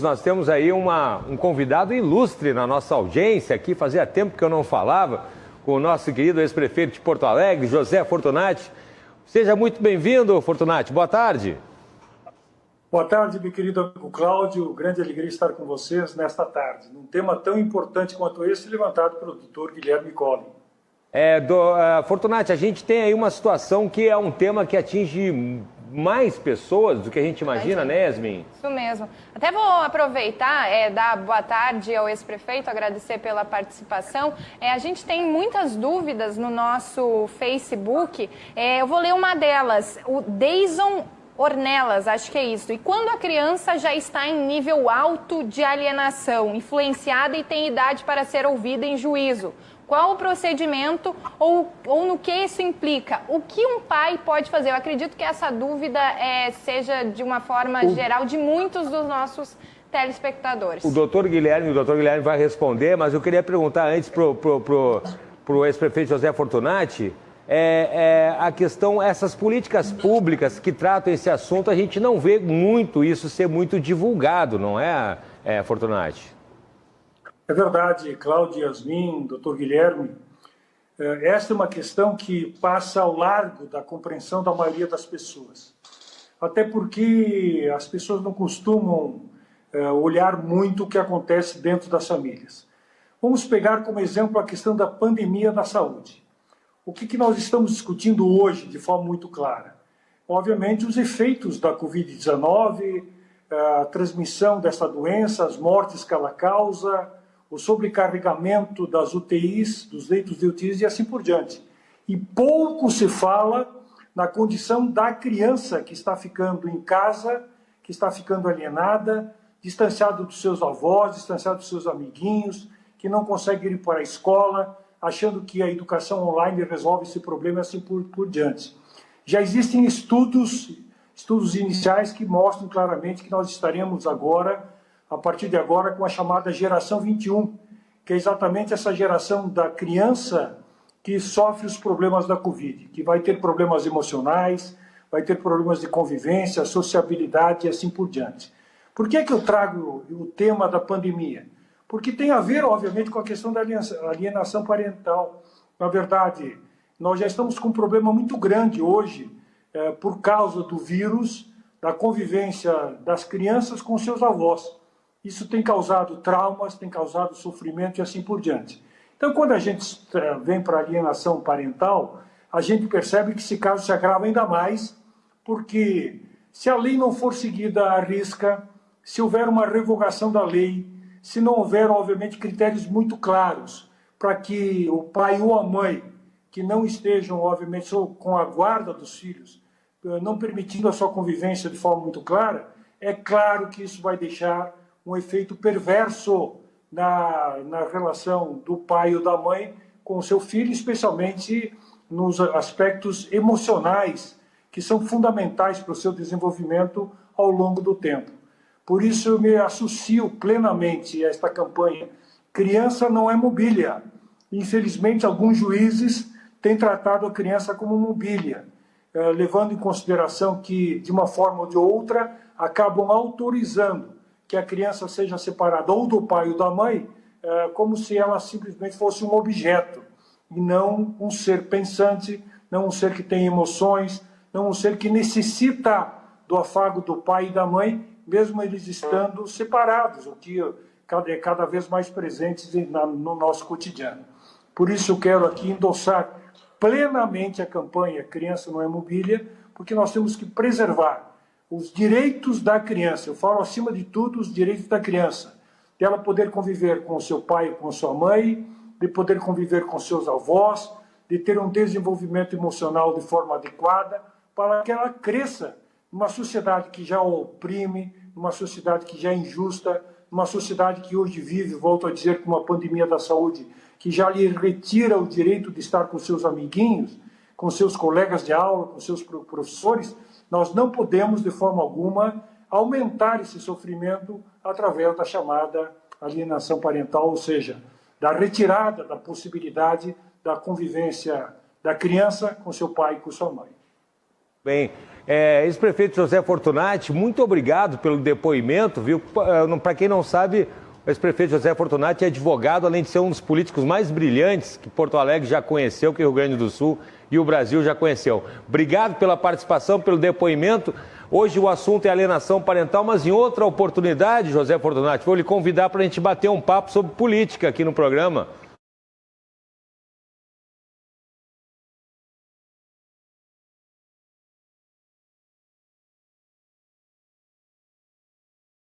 Nós temos aí um convidado ilustre na nossa audiência aqui, fazia tempo que eu não falava, com o nosso querido ex-prefeito de Porto Alegre, José Fortunati. Seja muito bem-vindo, Fortunati. Boa tarde. Boa tarde, meu querido amigo Cláudio. Grande alegria estar com vocês nesta tarde, num tema tão importante quanto esse, levantado pelo doutor Guilherme Colli. Fortunati, a gente tem aí uma situação que é um tema que atinge mais pessoas do que a gente imagina, né, Yasmin? Isso mesmo. Até vou aproveitar, dar boa tarde ao ex-prefeito, agradecer pela participação. A gente tem muitas dúvidas no nosso Facebook. Eu vou ler uma delas. O Deison Ornelas, acho que é isso. E quando a criança já está em nível alto de alienação, influenciada e tem idade para ser ouvida em juízo, qual o procedimento ou no que isso implica? O que um pai pode fazer? Eu acredito que essa dúvida seja, de uma forma geral, de muitos dos nossos telespectadores. O doutor Guilherme vai responder, mas eu queria perguntar antes pro ex-prefeito José Fortunati, a questão, essas políticas públicas que tratam esse assunto, a gente não vê muito isso ser muito divulgado, não é, Fortunati? É verdade, Cláudio, Yasmin, doutor Guilherme. Esta é uma questão que passa ao largo da compreensão da maioria das pessoas. Até porque as pessoas não costumam olhar muito o que acontece dentro das famílias. Vamos pegar como exemplo a questão da pandemia da saúde. O que nós estamos discutindo hoje de forma muito clara? Obviamente, os efeitos da Covid-19, a transmissão dessa doença, as mortes que ela causa, o sobrecarregamento das UTIs, dos leitos de UTIs e assim por diante. E pouco se fala na condição da criança que está ficando em casa, que está ficando alienada, distanciada dos seus avós, distanciada dos seus amiguinhos, que não consegue ir para a escola, achando que a educação online resolve esse problema e assim por diante. Já existem estudos iniciais que mostram claramente que nós estaremos agora, a partir de agora, com a chamada geração 21, que é exatamente essa geração da criança que sofre os problemas da Covid, que vai ter problemas emocionais, vai ter problemas de convivência, sociabilidade e assim por diante. Por que eu trago o tema da pandemia? Porque tem a ver, obviamente, com a questão da alienação parental. Na verdade, nós já estamos com um problema muito grande hoje, por causa do vírus, da convivência das crianças com seus avós. Isso tem causado traumas, tem causado sofrimento e assim por diante. Então, quando a gente vem para a alienação parental, a gente percebe que esse caso se agrava ainda mais, porque se a lei não for seguida à risca, se houver uma revogação da lei, se não houver, obviamente, critérios muito claros para que o pai ou a mãe, que não estejam, obviamente, com a guarda dos filhos, não permitindo a sua convivência de forma muito clara, é claro que isso vai deixar um efeito perverso na relação do pai ou da mãe com o seu filho, especialmente nos aspectos emocionais, que são fundamentais para o seu desenvolvimento ao longo do tempo. Por isso eu me associo plenamente a esta campanha. Criança não é mobília. Infelizmente, alguns juízes têm tratado a criança como mobília, levando em consideração que, de uma forma ou de outra, acabam autorizando que a criança seja separada ou do pai ou da mãe, como se ela simplesmente fosse um objeto, e não um ser pensante, não um ser que tem emoções, não um ser que necessita do afago do pai e da mãe, mesmo eles estando separados, o que é cada vez mais presente no nosso cotidiano. Por isso eu quero aqui endossar plenamente a campanha Criança Não é Mobília, porque nós temos que preservar os direitos da criança. Eu falo, acima de tudo, os direitos da criança. De ela poder conviver com o seu pai e com a sua mãe, de poder conviver com seus avós, de ter um desenvolvimento emocional de forma adequada, para que ela cresça numa sociedade que já o oprime, numa sociedade que já é injusta, numa sociedade que hoje vive, volto a dizer, com uma pandemia da saúde, que já lhe retira o direito de estar com seus amiguinhos, com seus colegas de aula, com seus professores. Nós não podemos, de forma alguma, aumentar esse sofrimento através da chamada alienação parental, ou seja, da retirada da possibilidade da convivência da criança com seu pai e com sua mãe. Bem, ex-prefeito José Fortunati, muito obrigado pelo depoimento, viu? Para quem não sabe, o ex-prefeito José Fortunati é advogado, além de ser um dos políticos mais brilhantes que Porto Alegre já conheceu, que o Rio Grande do Sul e o Brasil já conheceu. Obrigado pela participação, pelo depoimento. Hoje o assunto é alienação parental, mas em outra oportunidade, José Fortunati, vou lhe convidar para a gente bater um papo sobre política aqui no programa.